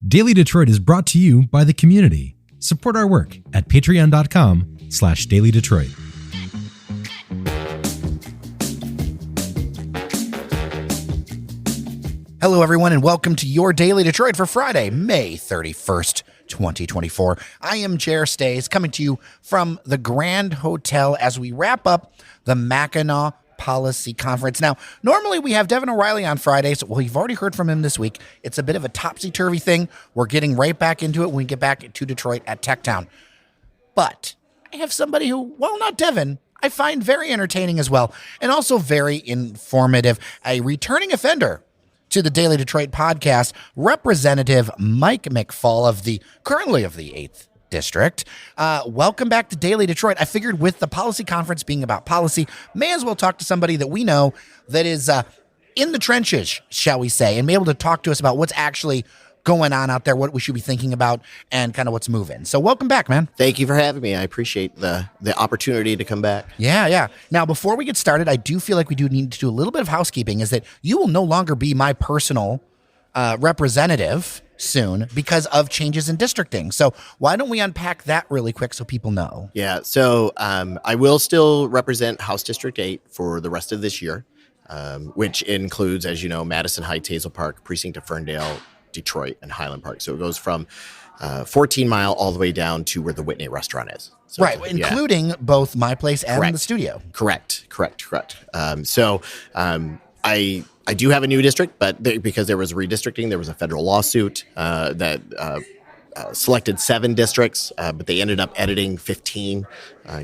Daily Detroit is brought to you by the community. Support our work at patreon.com/dailydetroit. Hello, everyone, and welcome to your Daily Detroit for Friday, May 31st, 2024. I am Jer Stays, coming to you from the Grand Hotel as we wrap up the Mackinac Policy Conference. Now, normally we have Devin O'Reilly on Fridays. Well, you've already heard from him this week. It's a bit of a topsy-turvy thing. We're getting right back into it when we get back to Detroit at Tech Town. But I have somebody who, well, not Devin, I find very entertaining as well, and also very informative. A returning offender to the Daily Detroit podcast, Representative Mike McFall currently of the 8th District. Welcome back to Daily Detroit. I figured with the policy conference being about policy, may as well talk to somebody that we know that is in the trenches, shall we say, and be able to talk to us about what's actually going on out there, what we should be thinking about, and kind of what's moving. So welcome back, man. Thank you for having me. I appreciate the opportunity to come back. Yeah. Now, before we get started, I do feel like we do need to do a little bit of housekeeping, is that you will no longer be my personal representative soon because of changes in districting. So why don't we unpack that really quick so people know? Yeah, so I will still represent House District 8 for the rest of this year, which includes, as you know, Madison Heights, Hazel Park, Precinct of Ferndale, Detroit, and Highland Park. So it goes from 14 Mile all the way down to where the Whitney restaurant is. So, right, including both my place and the studio. Correct. I do have a new district, but because there was redistricting, there was a federal lawsuit that selected 7 districts, but they ended up editing 15.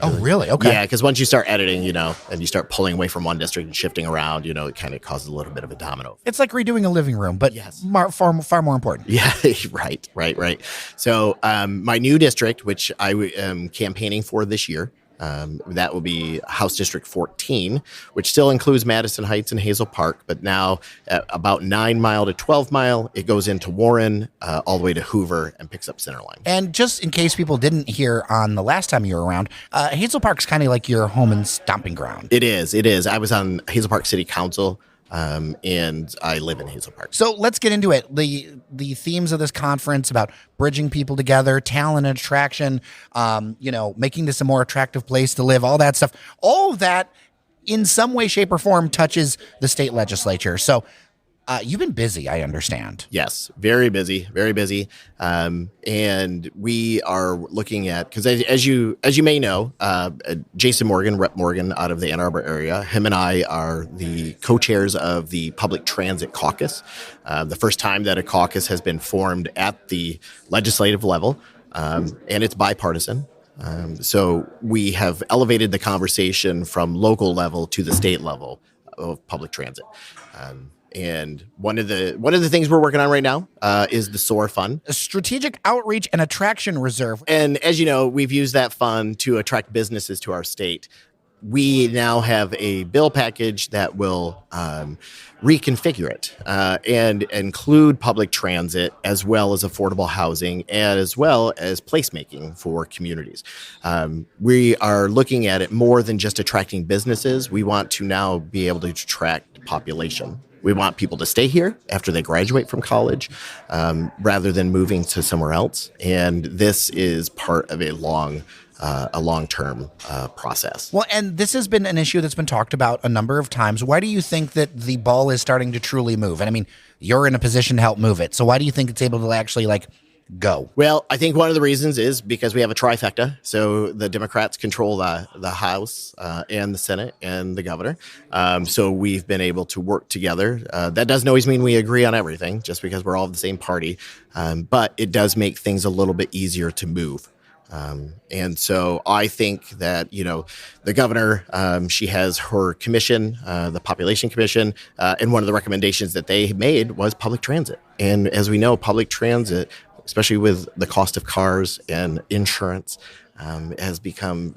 Oh, really? Okay. Yeah, because once you start editing, and you start pulling away from one district and shifting around, it kind of causes a little bit of a domino. It's like redoing a living room, but yes, far more important. Yeah, right. So my new district, which I am campaigning for this year, that will be House District 14, which still includes Madison Heights and Hazel Park, but now at about 9 Mile to 12 Mile, it goes into Warren, all the way to Hoover, and picks up Centerline. And just in case people didn't hear on the last time you were around, Hazel Park's kind of like your home and stomping ground. It is. I was on Hazel Park City Council, and I live in Hazel Park. So let's get into it. The themes of this conference about bridging people together, talent and attraction, making this a more attractive place to live, all that stuff. All of that in some way, shape, or form touches the state legislature. So you've been busy, I understand. Yes, very busy. And we are looking at, because as you may know, Jason Morgan, Rep. Morgan out of the Ann Arbor area, him and I are the co-chairs of the Public Transit Caucus, the first time that a caucus has been formed at the legislative level, and it's bipartisan. So we have elevated the conversation from local level to the state level of public transit. And one of the things we're working on right now is the SOAR Fund, a Strategic Outreach and Attraction Reserve. And as you know, we've used that fund to attract businesses to our state. We now have a bill package that will reconfigure it and include public transit as well as affordable housing and as well as placemaking for communities. We are looking at it more than just attracting businesses. We want to now be able to attract population. We want people to stay here after they graduate from college rather than moving to somewhere else. And this is part of a long-term process. Well, and this has been an issue that's been talked about a number of times. Why do you think that the ball is starting to truly move? And I mean, you're in a position to help move it. So why do you think it's able to actually go? Well, I think one of the reasons is because we have a trifecta. So the Democrats control the House and the Senate and the governor. So we've been able to work together. That doesn't always mean we agree on everything just because we're all of the same party. But it does make things a little bit easier to move. And so I think that, the governor, she has her commission, the Population Commission, and one of the recommendations that they made was public transit. And as we know, public transit, especially with the cost of cars and insurance, has become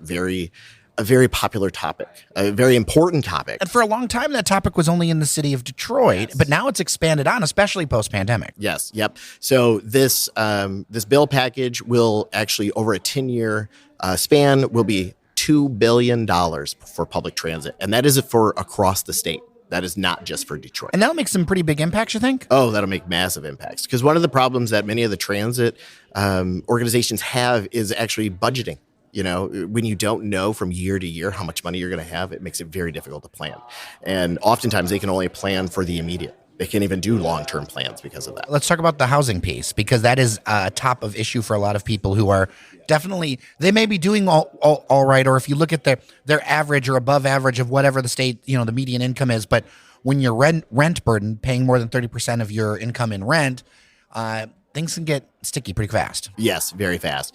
a very popular topic, a very important topic. And for a long time, that topic was only in the city of Detroit, but now it's expanded on, especially post-pandemic. Yes, yep. So this bill package will actually, over a 10-year span, will be $2 billion for public transit, and that is for across the state. That is not just for Detroit. And that'll make some pretty big impacts, you think? Oh, that'll make massive impacts. Because one of the problems that many of the transit organizations have is actually budgeting. When you don't know from year to year how much money you're going to have, it makes it very difficult to plan. And oftentimes they can only plan for the immediate. They can't even do long-term plans because of that. Let's talk about the housing piece, because that is a top of issue for a lot of people who are definitely, they may be doing all right, or if you look at their average or above average of whatever the state, the median income is, but when you're rent burden, paying more than 30% of your income in rent, things can get sticky pretty fast. Yes, very fast.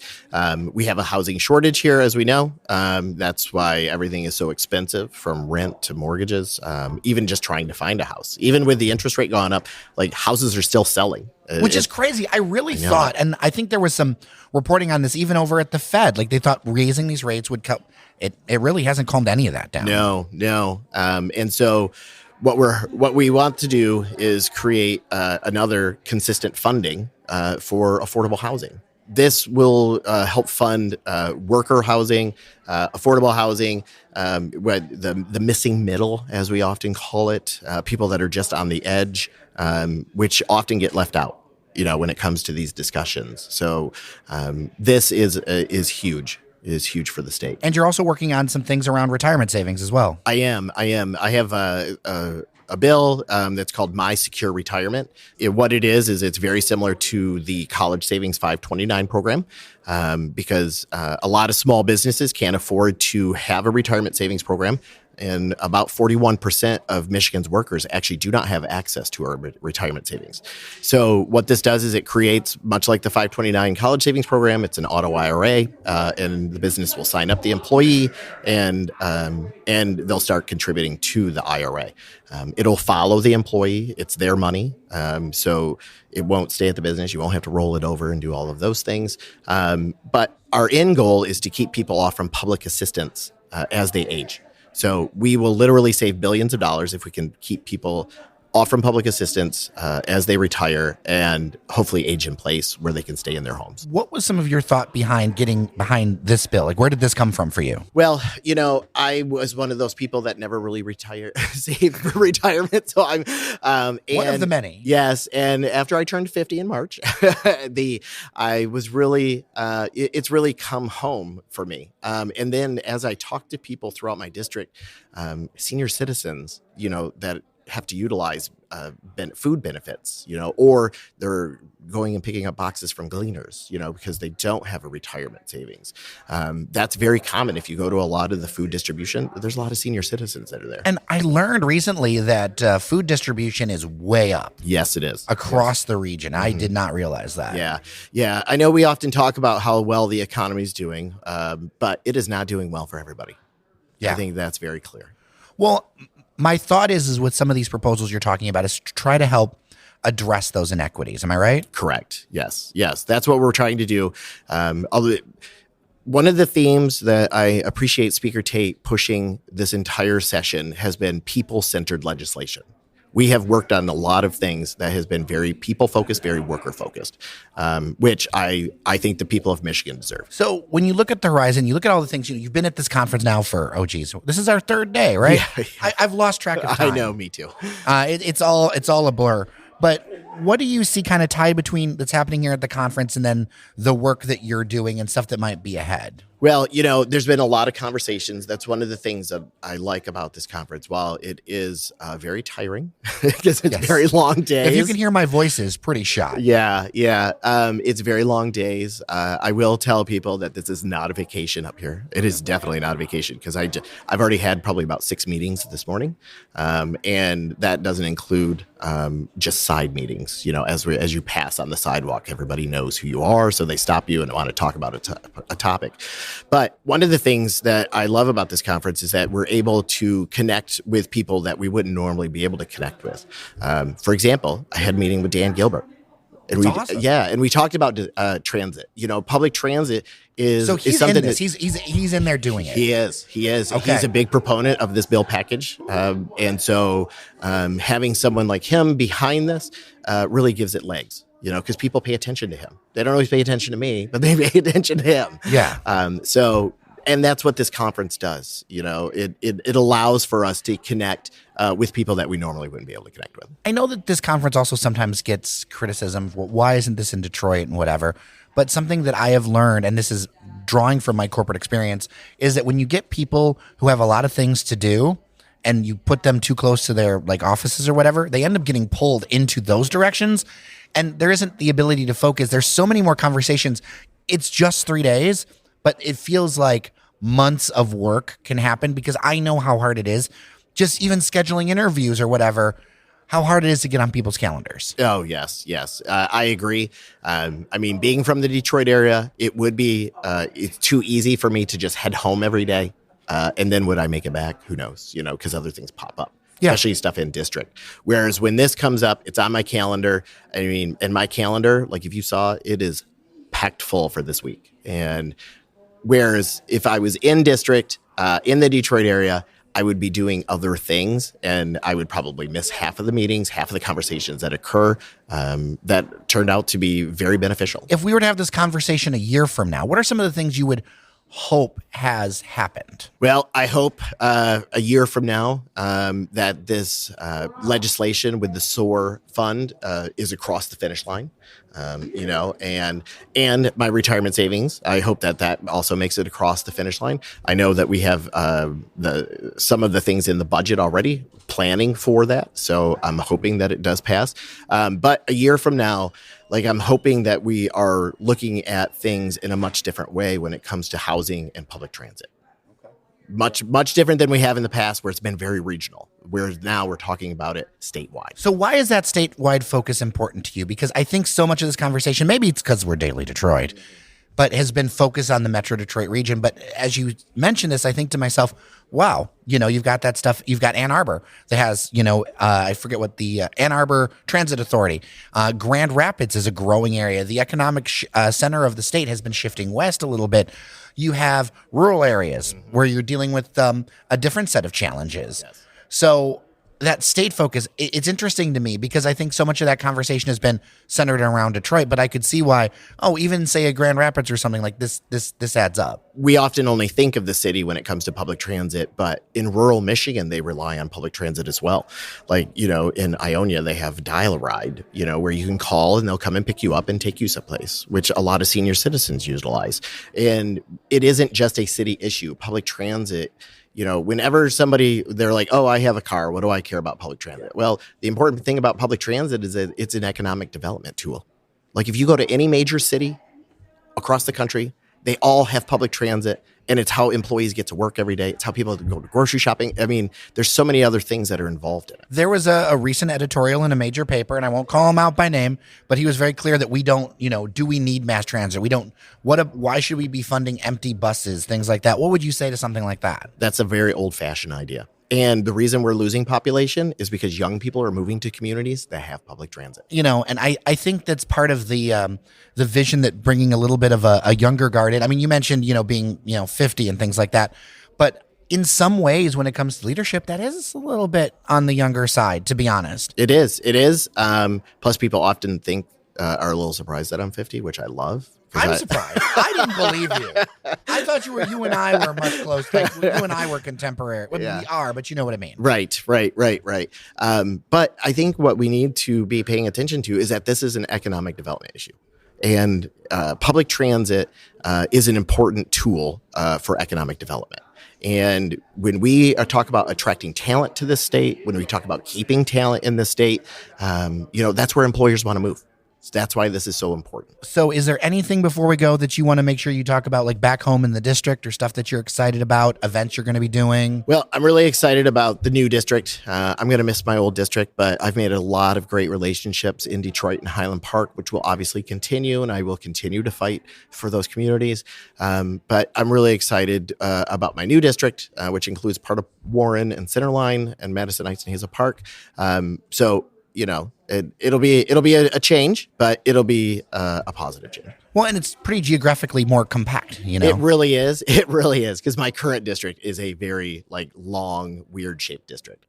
We have a housing shortage here, as we know. That's why everything is so expensive, from rent to mortgages, even just trying to find a house. Even with the interest rate going up, like, houses are still selling. Which is crazy. I really thought, and I think there was some reporting on this even over at the Fed, like they thought raising these rates would cut. It really hasn't calmed any of that down. No. And so what we want to do is create another consistent funding for affordable housing. This will help fund worker housing, affordable housing, the missing middle, as we often call it, people that are just on the edge, which often get left out, when it comes to these discussions. So this is huge. It is huge for the state. And you're also working on some things around retirement savings as well. I am. I have a bill that's called My Secure Retirement. What it is it's very similar to the College Savings 529 program, because a lot of small businesses can't afford to have a retirement savings program. And about 41% of Michigan's workers actually do not have access to our retirement savings. So what this does is it creates, much like the 529 college savings program, it's an auto IRA, and the business will sign up the employee, and they'll start contributing to the IRA. It'll follow the employee. It's their money. So it won't stay at the business. You won't have to roll it over and do all of those things. But our end goal is to keep people off from public assistance as they age. So we will literally save billions of dollars if we can keep people off from public assistance as they retire, and hopefully age in place where they can stay in their homes. What was some of your thought behind getting behind this bill? Like, where did this come from for you? Well, I was one of those people that never really saved for retirement. So I'm one of the many. Yes, and after I turned 50 in March, I was really it's really come home for me. And then as I talked to people throughout my district, senior citizens, that have to utilize food benefits, or they're going and picking up boxes from gleaners, because they don't have a retirement savings. That's very common. If you go to a lot of the food distribution, there's a lot of senior citizens that are there. And I learned recently that food distribution is way up. Yes, it is. Across the region. Mm-hmm. I did not realize that. Yeah. I know we often talk about how well the economy is doing, but it is not doing well for everybody. Yeah. I think that's very clear. Well, my thought is with some of these proposals you're talking about is to try to help address those inequities. Am I right? Correct. Yes. That's what we're trying to do. One of the themes that I appreciate Speaker Tate pushing this entire session has been people-centered legislation. We have worked on a lot of things that has been very people-focused, very worker-focused, which I think the people of Michigan deserve. So when you look at the horizon, you look at all the things, you've been at this conference now for, this is our third day, right? Yeah. I've lost track of time. I know, me too. It's all a blur. But what do you see kind of tied between that's happening here at the conference and then the work that you're doing and stuff that might be ahead? Well, there's been a lot of conversations. That's one of the things that I like about this conference. While it is very tiring because it's very long days. If you can hear my voice is pretty shot. Yeah. It's very long days. I will tell people that this is not a vacation up here. It is definitely not a vacation because I've already had probably about 6 meetings this morning. And that doesn't include just side meetings. As you pass on the sidewalk, everybody knows who you are. So they stop you and want to talk about a topic. But one of the things that I love about this conference is that we're able to connect with people that we wouldn't normally be able to connect with. For example, I had a meeting with Dan Gilbert. And awesome. Yeah, and we talked about transit. Public transit is something in this. He's in there doing it. He is. Okay. He's a big proponent of this bill package, and so having someone like him behind this really gives it legs. Because people pay attention to him. They don't always pay attention to me, but they pay attention to him. Yeah. So And that's what this conference does. It allows for us to connect with people that we normally wouldn't be able to connect with. I know that this conference also sometimes gets criticism. Well, why isn't this in Detroit and whatever? But something that I have learned, and this is drawing from my corporate experience, is that when you get people who have a lot of things to do and you put them too close to their like offices or whatever, they end up getting pulled into those directions. And there isn't the ability to focus. There's so many more conversations. It's just 3 days, but it feels like months of work can happen because I know how hard it is. Just even scheduling interviews or whatever, how hard it is to get on people's calendars. Oh, yes. I agree. Being from the Detroit area, it would be it's too easy for me to just head home every day. And then would I make it back? Who knows, because other things pop up, especially stuff in district. Whereas when this comes up, it's on my calendar. And my calendar, like if you saw, it is packed full for this week. And whereas if I was in district, in the Detroit area, I would be doing other things, and I would probably miss half of the meetings, half of the conversations that occur that turned out to be very beneficial. If we were to have this conversation a year from now, what are some of the things you would hope has happened? Well, I hope a year from now that this legislation with the SOAR fund is across the finish line. And my retirement savings. I hope that also makes it across the finish line. I know that we have some of the things in the budget already planning for that, so I'm hoping that it does pass. But a year from now, I'm hoping that we are looking at things in a much different way when it comes to housing and public transit. Much different than we have in the past, where it's been very regional, whereas now we're talking about it statewide. So why is that statewide focus important to you? Because I think so much of this conversation, maybe it's because we're Daily Detroit, but has been focused on the Metro Detroit region. But as you mention this, I think to myself, wow, you've got that stuff. You've got Ann Arbor that has, I forget what the Ann Arbor Transit Authority. Grand Rapids is a growing area. The economic center of the state has been shifting west a little bit. You have rural areas where you're dealing with a different set of challenges. Yes. So that state focus, it's interesting to me because I think so much of that conversation has been centered around Detroit, but I could see why, even say a Grand Rapids or something like this adds up. We often only think of the city when it comes to public transit, but in rural Michigan, they rely on public transit as well. In Ionia, they have Dial-A-Ride, where you can call and they'll come and pick you up and take you someplace, which a lot of senior citizens utilize. And it isn't just a city issue. Public transit, whenever they're like, oh, I have a car, what do I care about public transit? Well, the important thing about public transit is that it's an economic development tool. If you go to any major city across the country, they all have public transit, and it's how employees get to work every day. It's how people go to grocery shopping. There's so many other things that are involved in it. There was a recent editorial in a major paper, and I won't call him out by name, but he was very clear that we don't, do we need mass transit? We don't. Why should we be funding empty buses, things like that? What would you say to something like that? That's a very old-fashioned idea. And the reason we're losing population is because young people are moving to communities that have public transit. And I think that's part of the vision that bringing a little bit of a younger guard in. You mentioned, being, 50 and things like that. But in some ways, when it comes to leadership, that is a little bit on the younger side, to be honest. It is. Plus, people often are a little surprised that I'm 50, which I love. I'm surprised. I didn't believe you. I thought you and I were much closer. You and I were contemporary. Well, yeah. We are, but you know what I mean. Right. But I think what we need to be paying attention to is that this is an economic development issue. And public transit is an important tool for economic development. And when we talk about attracting talent to this state, when we talk about keeping talent in this state, that's where employers want to move. So that's why this is so important. So is there anything before we go that you want to make sure you talk about, back home in the district, or stuff that you're excited about, events you're going to be doing? Well, I'm really excited about the new district. I'm going to miss my old district, but I've made a lot of great relationships in Detroit and Highland Park, which will obviously continue, and I will continue to fight for those communities. But I'm really excited about my new district, which includes part of Warren and Centerline and Madison Heights and Hazel Park. It'll be a change, but it'll be a positive change. Well, and it's pretty geographically more compact, It really is. It really is, because my current district is a very long, weird shaped district.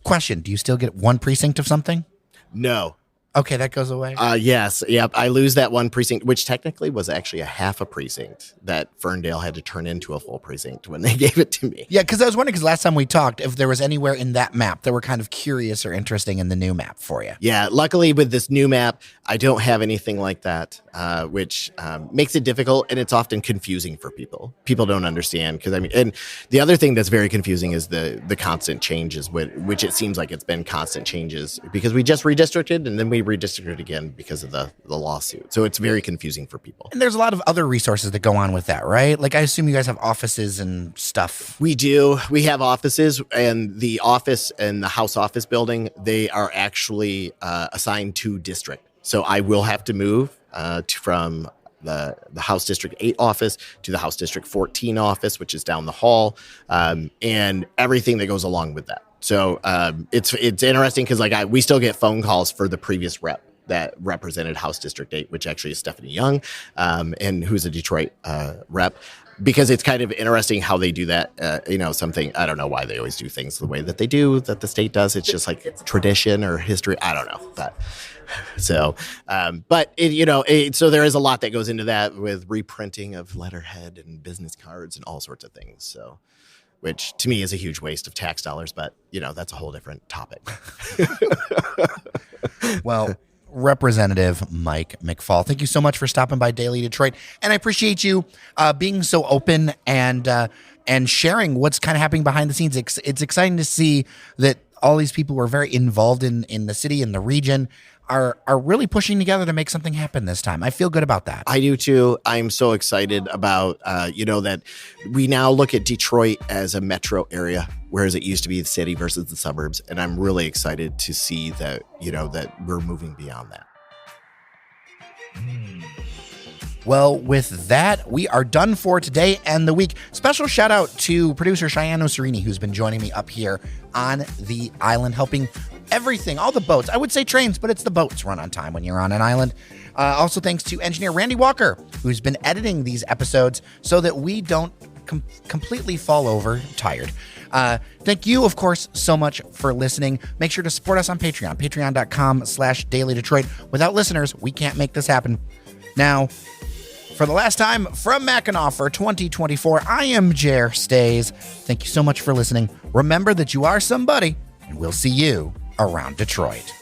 Question: do you still get one precinct of something? No. Okay, that goes away. Yes. Yep. I lose that one precinct, which technically was actually a half a precinct that Ferndale had to turn into a full precinct when they gave it to me. Yeah, because I was wondering, because last time we talked, if there was anywhere in that map that were kind of curious or interesting in the new map for you. Yeah. Luckily, with this new map, I don't have anything like that, which makes it difficult, and it's often confusing for people. People don't understand because and the other thing that's very confusing is the constant changes, which it seems like it's been constant changes because we just redistricted and then we redistricted again because of the lawsuit. So it's very confusing for people. And there's a lot of other resources that go on with that, right? Like I assume you guys have offices and stuff. We do. We have offices, and the office and the House office building, they are actually assigned to district. So I will have to move from the House District 8 office to the House District 14 office, which is down the hall, and everything that goes along with that. So it's interesting because we still get phone calls for the previous rep that represented House District 8, which actually is Stephanie Young, and who's a Detroit rep. Because it's kind of interesting how they do that. Something, I don't know why they always do things the way that they do, that the state does. It's just like tradition or history. I don't know. So there is a lot that goes into that with reprinting of letterhead and business cards and all sorts of things. So, which to me is a huge waste of tax dollars, but that's a whole different topic. Well, Representative Mike McFall, thank you so much for stopping by Daily Detroit, and I appreciate you being so open and sharing what's kind of happening behind the scenes. It's exciting to see that all these people who are very involved in the city and the region are really pushing together to make something happen this time. I feel good about that. I do too. I'm so excited about, that we now look at Detroit as a metro area, whereas it used to be the city versus the suburbs. And I'm really excited to see that, that we're moving beyond that. Well, with that, we are done for today and the week. Special shout out to producer Cheyenne Oserini, who's been joining me up here on the island, helping everything, all the boats. I would say trains, but it's the boats run on time when you're on an island. Also, thanks to engineer Randy Walker, who's been editing these episodes so that we don't completely fall over tired. Thank you, of course, so much for listening. Make sure to support us on Patreon, patreon.com/Daily Detroit. Without listeners, we can't make this happen. Now, for the last time from Mackinac for 2024, I am Jer Stays. Thank you so much for listening. Remember that you are somebody, and we'll see you around Detroit.